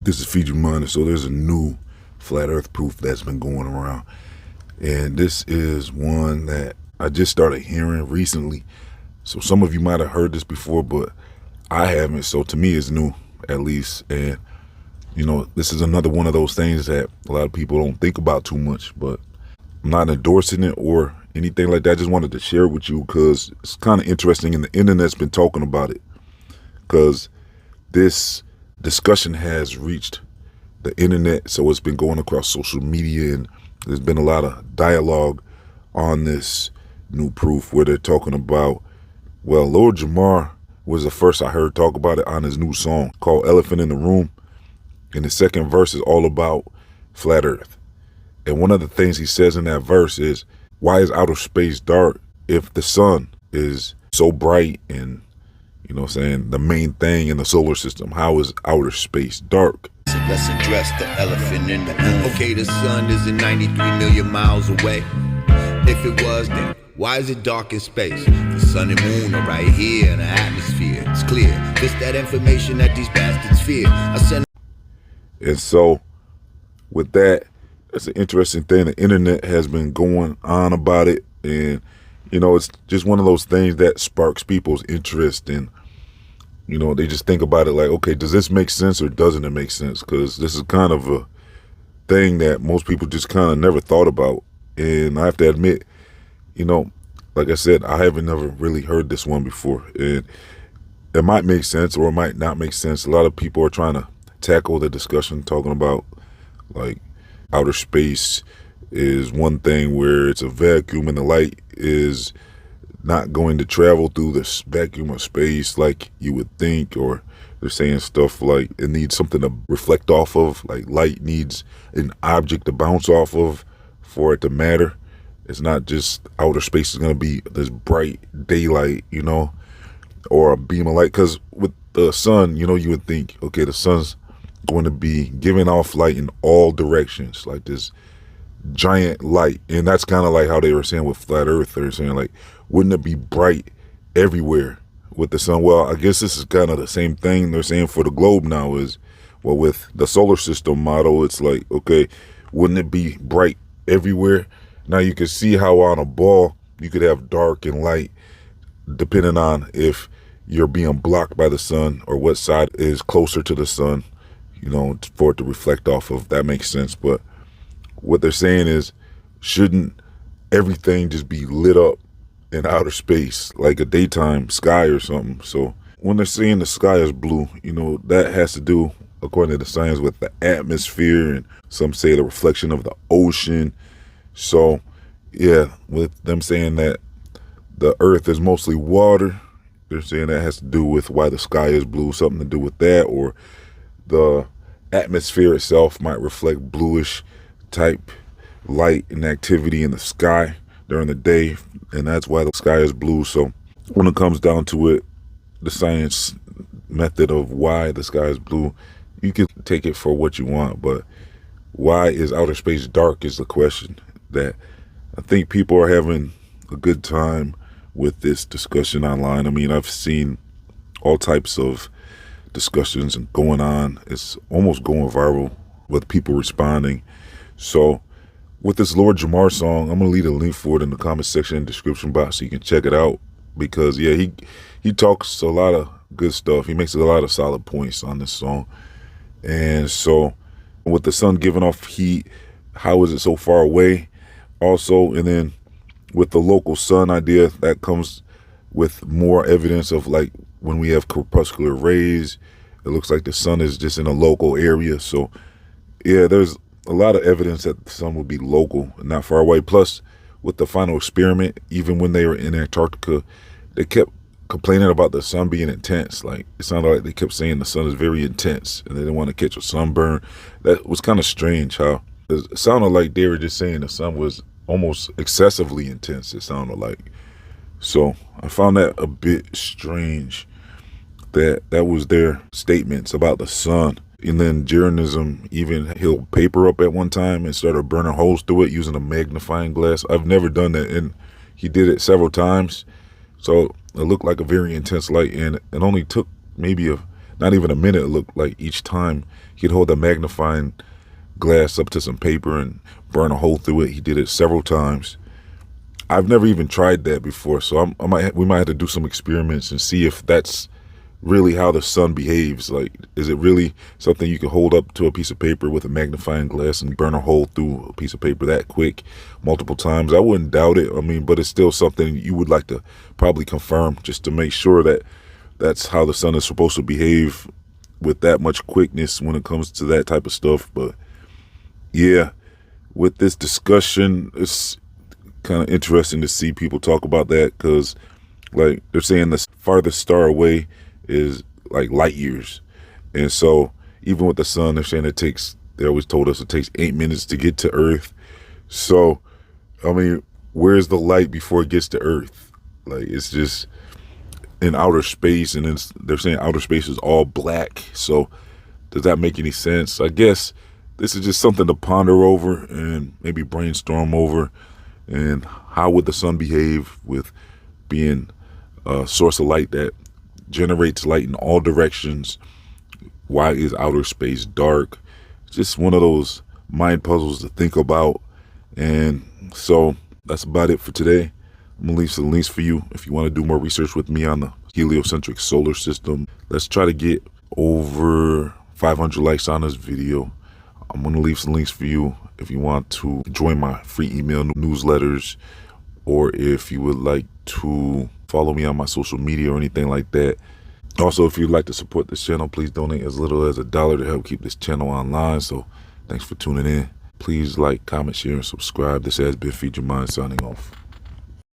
This is Fiji Money. So there's a new flat earth proof that's been going around. And this is one that I just started hearing recently. So some of you might have heard this before, but I haven't. So to me, it's new, at least. And, this is another one of those things that a lot of people don't think about too much, but I'm not endorsing it or anything like that. I just wanted to share it with you because it's kind of interesting, and the internet's been talking about it because this discussion has reached the internet. So it's been going across social media, and there's been a lot of dialogue on this new proof where they're talking about, well, Lord Jamar was the first I heard talk about it on his new song called Elephant in the Room. And the second verse is all about flat earth. And one of the things he says in that verse is, why is outer space dark if the sun is so bright and, the main thing in the solar system? How is outer space dark? So let's address the elephant in the room. Okay, the sun is 93 million miles away. If it was, then why is it dark in space? The sun and moon are right here in the atmosphere. It's clear. It's that information that these bastards fear. And so with that, it's an interesting thing. The internet has been going on about it. And, it's just one of those things that sparks people's interest. And, they just think about it like, okay, does this make sense or doesn't it make sense? Because this is kind of a thing that most people just kind of never thought about. And I have to admit, like I said, I haven't never really heard this one before. And it might make sense or it might not make sense. A lot of people are trying to tackle the discussion talking about like outer space is one thing where it's a vacuum and the light is not going to travel through this vacuum of space like you would think, or they're saying stuff like it needs something to reflect off of, like light needs an object to bounce off of for it to matter. It's not just outer space is going to be this bright daylight, or a beam of light. Because with the sun, you would think, okay, the sun's going to be giving off light in all directions, like this giant light. And that's kind of like how they were saying with flat earth. They're saying like, wouldn't it be bright everywhere with the sun? Well, I guess this is kind of the same thing they're saying for the globe now is, well, with the solar system model, it's like, okay, wouldn't it be bright everywhere? Now you can see how on a ball you could have dark and light depending on if you're being blocked by the sun or what side is closer to the sun, for it to reflect off of. That makes sense. But what they're saying is, shouldn't everything just be lit up in outer space like a daytime sky or something? So when they're saying the sky is blue, that has to do, according to the science, with the atmosphere, and some say the reflection of the ocean. So yeah, with them saying that the earth is mostly water, they're saying that has to do with why the sky is blue, something to do with that, or the atmosphere itself might reflect bluish type light and activity in the sky during the day, and that's why the sky is blue. So when it comes down to it, the science method of why the sky is blue, you can take it for what you want, but why is outer space dark is the question that I think people are having a good time with this discussion online. I mean, I've seen all types of discussions and going on. It's almost going viral with people responding. So with this Lord Jamar song, I'm gonna leave a link for it in the comment section and description box so you can check it out, because yeah, he talks a lot of good stuff. He makes a lot of solid points on this song. And so with the sun giving off heat, how is it so far away also? And then with the local sun idea, that comes with more evidence of like when we have corpuscular rays, it looks like the sun is just in a local area. So yeah, there's a lot of evidence that the sun would be local and not far away. Plus with the final experiment, even when they were in Antarctica, they kept complaining about the sun being intense. Like it sounded like they kept saying the sun is very intense and they didn't want to catch a sunburn. That was kind of strange how it sounded like they were just saying the sun was almost excessively intense, it sounded like. So I found that a bit strange that was their statements about the sun. And then Jeranism even held paper up at one time and started burning holes through it using a magnifying glass. I've never done that, and he did it several times. So it looked like a very intense light, and it only took maybe not even a minute, it looked like each time he'd hold a magnifying glass up to some paper and burn a hole through it. He did it several times. I've never even tried that before, so we might have to do some experiments and see if that's really how the sun behaves. Like, is it really something you can hold up to a piece of paper with a magnifying glass and burn a hole through a piece of paper that quick multiple times? I wouldn't doubt it. I mean, but it's still something you would like to probably confirm just to make sure that that's how the sun is supposed to behave with that much quickness when it comes to that type of stuff. But yeah, with this discussion, it's kind of interesting to see people talk about that, because like they're saying the farthest star away is like light years. And so even with the sun, they're saying they always told us it takes 8 minutes to get to Earth. So, I mean, where's the light before it gets to Earth? Like, it's just in outer space, and they're saying outer space is all black. So does that make any sense? I guess this is just something to ponder over and maybe brainstorm over. And how would the sun behave with being a source of light that generates light in all directions? Why is outer space dark? Just one of those mind puzzles to think about. And so that's about it for today. I'm going to leave some links for you if you want to do more research with me on the heliocentric solar system. Let's try to get over 500 likes on this video. I'm going to leave some links for you if you want to join my free email newsletters, or if you would like to follow me on my social media or anything like that. Also, if you'd like to support this channel, please donate as little as $1 to help keep this channel online. So thanks for tuning in. Please like, comment, share, and subscribe. This has been Jamar signing off.